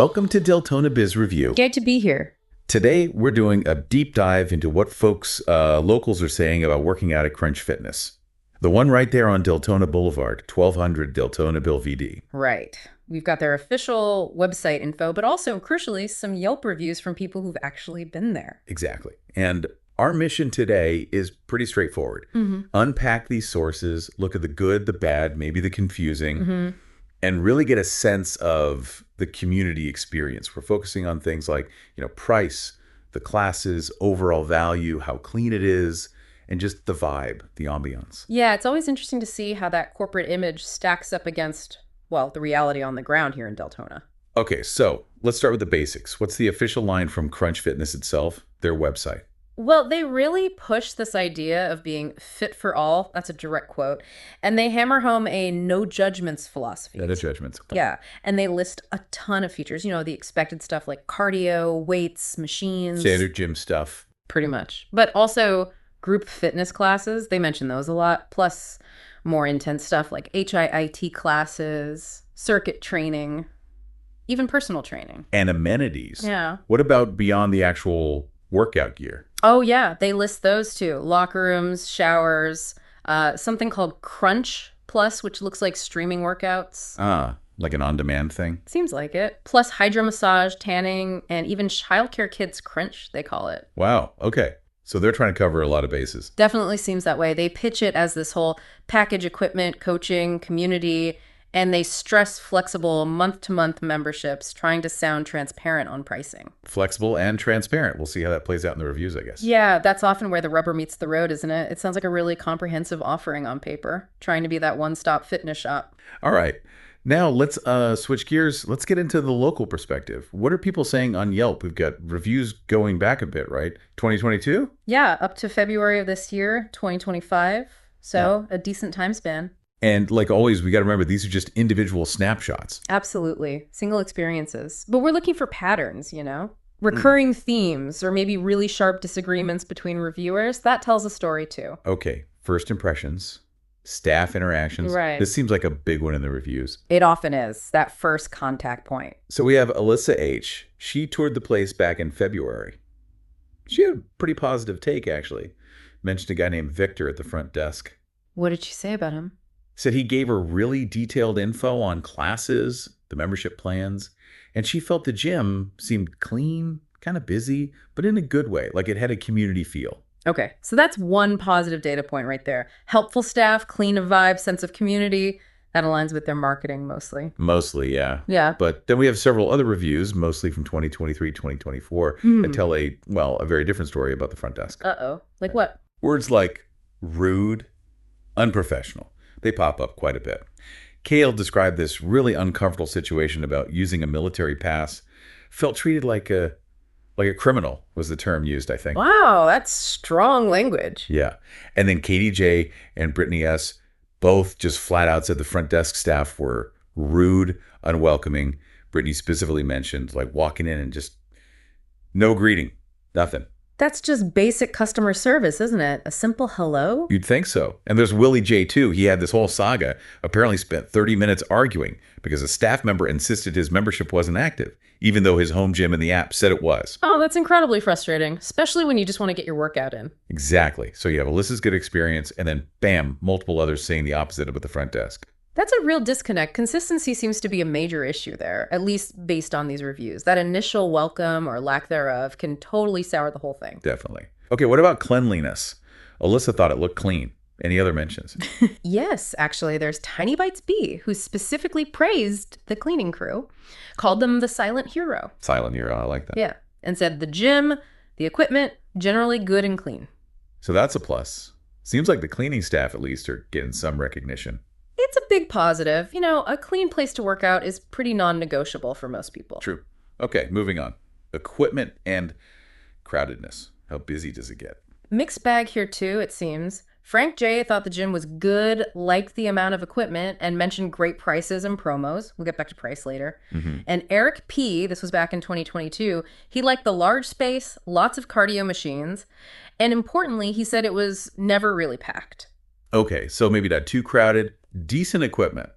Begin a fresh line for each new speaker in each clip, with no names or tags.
Welcome to Deltona Biz Review.
Great to be here.
Today, we're doing a deep dive into what folks, locals are saying about working out at Crunch Fitness. The one right there on Deltona Boulevard, 1200 Deltona Blvd.
Right. We've got their official website info, but also, crucially, some Yelp reviews from people who've actually been there.
Exactly. And our mission today is pretty straightforward. Unpack these sources, look at the good, the bad, maybe the confusing, and really get a sense of the community experience. We're focusing on things like, price, the classes, overall value, how clean it is, and just the vibe, the ambiance.
Yeah, it's always interesting to see how that corporate image stacks up against, well, the reality on the ground here in Deltona.
Okay, so let's start with the basics. What's the official line from Crunch Fitness itself, their website?
Well, they really push this idea of being fit for all. That's a direct quote. And they hammer home a no judgments philosophy.
No judgments.
Yeah. And they list a ton of features, the expected stuff like cardio, weights, machines.
Standard gym stuff.
Pretty much. But also group fitness classes. They mention those a lot. Plus more intense stuff like HIIT classes, circuit training, even personal training.
And amenities.
Yeah.
What about beyond the actual workout gear?
Oh, yeah. They list those too. Locker rooms, showers, something called Crunch Plus, which looks like streaming workouts.
Like an on-demand thing?
Seems like it. Plus hydro massage, tanning, and even childcare kids crunch, they call it.
Wow. Okay. So they're trying to cover a lot of bases.
Definitely seems that way. They pitch it as this whole package equipment, coaching, community, and they stress flexible month-to-month memberships, trying to sound transparent on pricing.
Flexible and transparent. We'll see how that plays out in the reviews, I guess.
Yeah, that's often where the rubber meets the road, isn't it? It sounds like a really comprehensive offering on paper, trying to be that one-stop fitness shop.
All right. Now let's switch gears. Let's get into the local perspective. What are people saying on Yelp? We've got reviews going back a bit, right? 2022?
Yeah, up to February of this year, 2025. So a decent time span.
And like always, we got to remember, these are just individual snapshots.
Absolutely. Single experiences. But we're looking for patterns, recurring themes, or maybe really sharp disagreements between reviewers. That tells a story too.
Okay. First impressions, staff interactions.
Right.
This seems like a big one in the reviews.
It often is, that first contact point.
So we have Alyssa H. She toured the place back in February. She had a pretty positive take, actually. Mentioned a guy named Victor at the front desk.
What did she say about him?
Said he gave her really detailed info on classes, the membership plans, and she felt the gym seemed clean, kind of busy, but in a good way, like it had a community feel.
Okay, so that's one positive data point right there. Helpful staff, clean of vibe, sense of community. That aligns with their marketing mostly.
Mostly, yeah.
Yeah.
But then we have several other reviews, mostly from 2023, 2024, that tell a very different story about the front desk.
Uh-oh. Like what?
Words like rude, unprofessional. They pop up quite a bit. Kale described this really uncomfortable situation about using a military pass. Felt treated like a criminal was the term used, I think.
Wow, that's strong language.
Yeah. And then Katie J and Brittany S both just flat out said the front desk staff were rude, unwelcoming. Brittany specifically mentioned like walking in and just no greeting, nothing.
That's just basic customer service, isn't it? A simple hello?
You'd think so. And there's Willie J too. He had this whole saga, apparently spent 30 minutes arguing because a staff member insisted his membership wasn't active, even though his home gym in the app said it was.
Oh, that's incredibly frustrating, especially when you just want to get your workout in.
Exactly. So you have Alyssa's good experience and then bam, multiple others saying the opposite about the front desk.
That's a real disconnect. Consistency seems to be a major issue there, at least based on these reviews. That initial welcome or lack thereof can totally sour the whole thing.
Definitely. Okay, what about cleanliness? Alyssa thought it looked clean. Any other mentions?
Yes, actually, there's Tiny Bites B, who specifically praised the cleaning crew, called them the silent hero.
Silent hero, I like that.
Yeah, and said the gym, the equipment, generally good and clean.
So that's a plus. Seems like the cleaning staff at least are getting some recognition.
It's a big positive. A clean place to work out is pretty non-negotiable for most people.
True. Okay, moving on. Equipment and crowdedness. How busy does it get?
Mixed bag here too, it seems. Frank J thought the gym was good, liked the amount of equipment, and mentioned great prices and promos. We'll get back to price later. And Eric P, this was back in 2022, he liked the large space, lots of cardio machines, and importantly, he said it was never really packed.
Okay, so maybe not too crowded, decent equipment.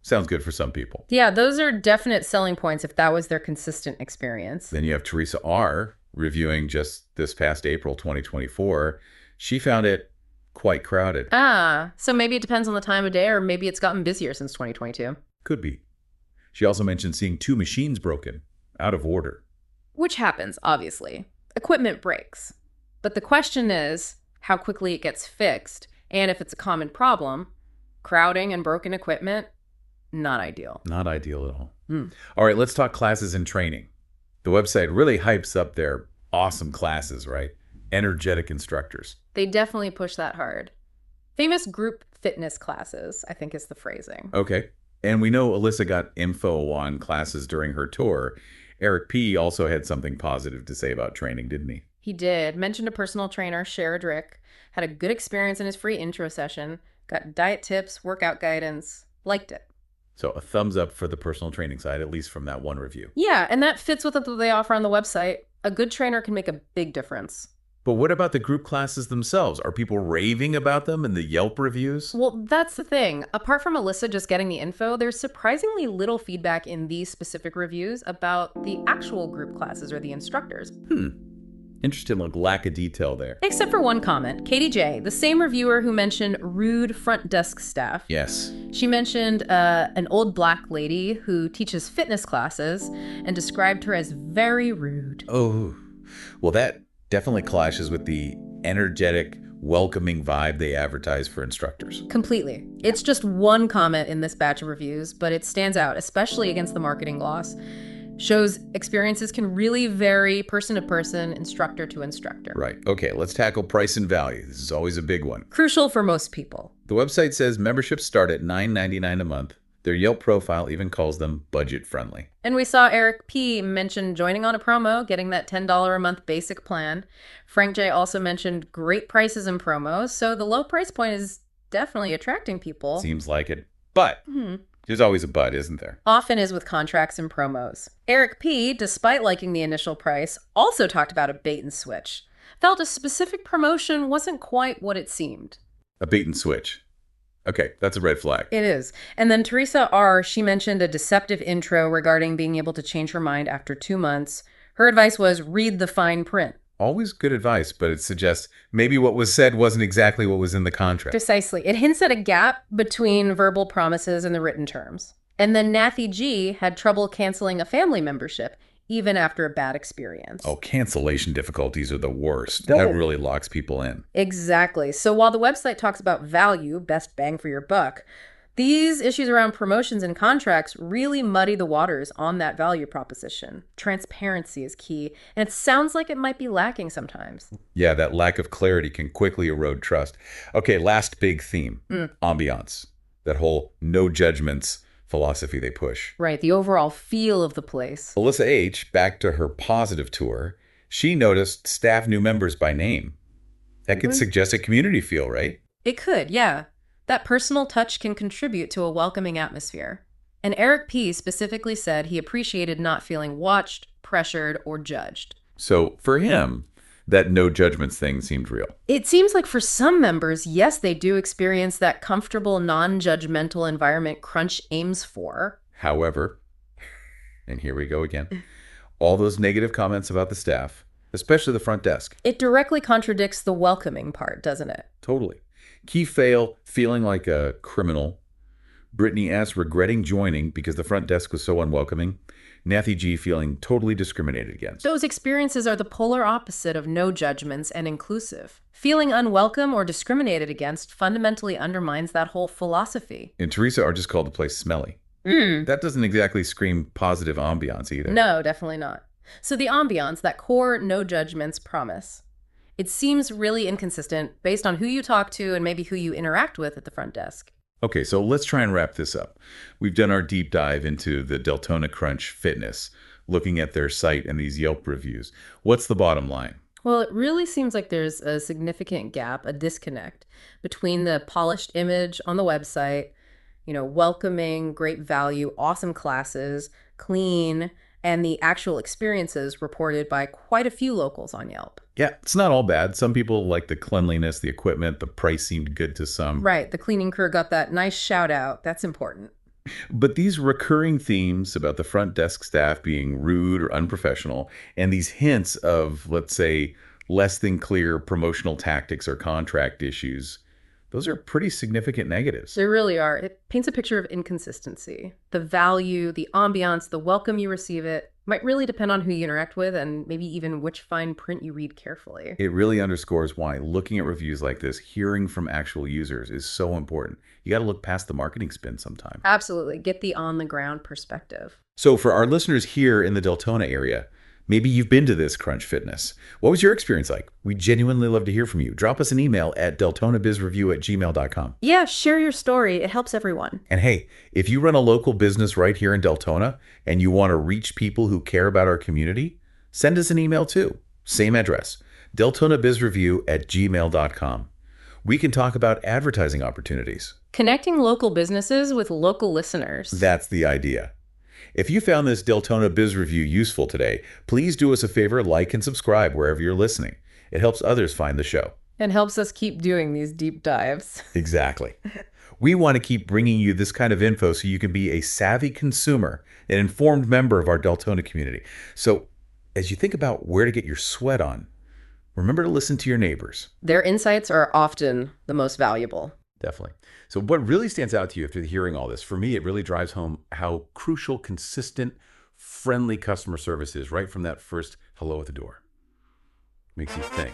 Sounds good for some people.
Yeah, those are definite selling points if that was their consistent experience.
Then you have Teresa R. reviewing just this past April 2024. She found it quite crowded.
So maybe it depends on the time of day, or maybe it's gotten busier since 2022.
Could be. She also mentioned seeing 2 machines broken, out of order.
Which happens, obviously. Equipment breaks. But the question is how quickly it gets fixed, and if it's a common problem. Crowding and broken equipment, not ideal.
Not ideal at all. All right, let's talk classes and training. The website really hypes up their awesome classes, right? Energetic instructors.
They definitely push that hard. Famous group fitness classes, I think is the phrasing.
Okay. And we know Alyssa got info on classes during her tour. Eric P. also had something positive to say about training, didn't he?
He did. Mentioned a personal trainer, Sherrod Rick. Had a good experience in his free intro session. Got diet tips, workout guidance. Liked it.
So a thumbs up for the personal training side, at least from that one review.
Yeah, and that fits with what they offer on the website. A good trainer can make a big difference.
But what about the group classes themselves? Are people raving about them in the Yelp reviews?
Well, that's the thing. Apart from Alyssa just getting the info, there's surprisingly little feedback in these specific reviews about the actual group classes or the instructors.
Interesting lack of detail there.
Except for one comment. Katie J., the same reviewer who mentioned rude front desk staff.
Yes.
She mentioned an old black lady who teaches fitness classes and described her as very rude.
Oh, well, that definitely clashes with the energetic, welcoming vibe they advertise for instructors.
Completely. It's just one comment in this batch of reviews, but it stands out, especially against the marketing gloss. Shows experiences can really vary person to person, instructor to instructor.
Right. Okay, let's tackle price and value. This is always a big one.
Crucial for most people.
The website says memberships start at $9.99 a month. Their Yelp profile even calls them budget friendly.
And we saw Eric P. mention joining on a promo, getting that $10 a month basic plan. Frank J. also mentioned great prices and promos, so the low price point is definitely attracting people.
Seems like it. But there's always a but, isn't there?
Often is with contracts and promos. Eric P., despite liking the initial price, also talked about a bait and switch. Felt a specific promotion wasn't quite what it seemed.
A bait and switch. Okay, that's a red flag.
It is. And then Teresa R., she mentioned a deceptive intro regarding being able to change her mind after 2 months. Her advice was read the fine print.
Always good advice, but it suggests maybe what was said wasn't exactly what was in the contract.
Precisely. It hints at a gap between verbal promises and the written terms. And then Nathy G. had trouble canceling a family membership, even after a bad experience.
Oh, cancellation difficulties are the worst. That really locks people in.
Exactly. So while the website talks about value, best bang for your buck, these issues around promotions and contracts really muddy the waters on that value proposition. Transparency is key, and it sounds like it might be lacking sometimes.
Yeah, that lack of clarity can quickly erode trust. Okay, last big theme, ambiance. That whole no judgments philosophy they push.
Right, the overall feel of the place.
Alyssa H., back to her positive tour, she noticed staff new members by name. That could suggest a community feel, right?
It could, yeah. That personal touch can contribute to a welcoming atmosphere. And Eric P. specifically said he appreciated not feeling watched, pressured, or judged.
So for him, that no judgments thing seemed real.
It seems like for some members, yes, they do experience that comfortable, non-judgmental environment Crunch aims for.
However, and here we go again, all those negative comments about the staff, especially the front desk.
It directly contradicts the welcoming part, doesn't it?
Totally. Key fail, feeling like a criminal. Brittany S. regretting joining because the front desk was so unwelcoming. Nathy G. feeling totally discriminated against.
Those experiences are the polar opposite of no judgments and inclusive. Feeling unwelcome or discriminated against fundamentally undermines that whole philosophy.
And Teresa R. just called the place smelly. That doesn't exactly scream positive ambiance either.
No, definitely not. So the ambiance, that core no judgments promise, it seems really inconsistent based on who you talk to and maybe who you interact with at the front desk.
Okay, so let's try and wrap this up. We've done our deep dive into the Deltona Crunch Fitness, looking at their site and these Yelp reviews. What's the bottom line?
Well, it really seems like there's a significant gap, a disconnect between the polished image on the website, welcoming, great value, awesome classes, clean, and the actual experiences reported by quite a few locals on Yelp.
Yeah, it's not all bad. Some people like the cleanliness, the equipment, the price seemed good to some.
Right. The cleaning crew got that nice shout out. That's important.
But these recurring themes about the front desk staff being rude or unprofessional, and these hints of, let's say, less than clear promotional tactics or contract issues, those are pretty significant negatives.
They really are. It paints a picture of inconsistency. The value, the ambiance, the welcome you receive it might really depend on who you interact with and maybe even which fine print you read carefully.
It really underscores why looking at reviews like this, hearing from actual users is so important. You got to look past the marketing spin sometime.
Absolutely. Get the on-the-ground perspective.
So for our listeners here in the Deltona area, maybe you've been to this Crunch Fitness. What was your experience like? We genuinely love to hear from you. Drop us an email at deltonabizreview@gmail.com.
Yeah, share your story. It helps everyone.
And hey, if you run a local business right here in Deltona and you want to reach people who care about our community, send us an email too. Same address, deltonabizreview@gmail.com. We can talk about advertising opportunities.
Connecting local businesses with local listeners.
That's the idea. If you found this Deltona Biz Review useful today, please do us a favor, like and subscribe wherever you're listening. It helps others find the show.
And helps us keep doing these deep dives.
Exactly. We want to keep bringing you this kind of info so you can be a savvy consumer, an informed member of our Deltona community. So as you think about where to get your sweat on, remember to listen to your neighbors.
Their insights are often the most valuable.
Definitely. So what really stands out to you after hearing all this, for me, it really drives home how crucial, consistent, friendly customer service is right from that first hello at the door. Makes you think.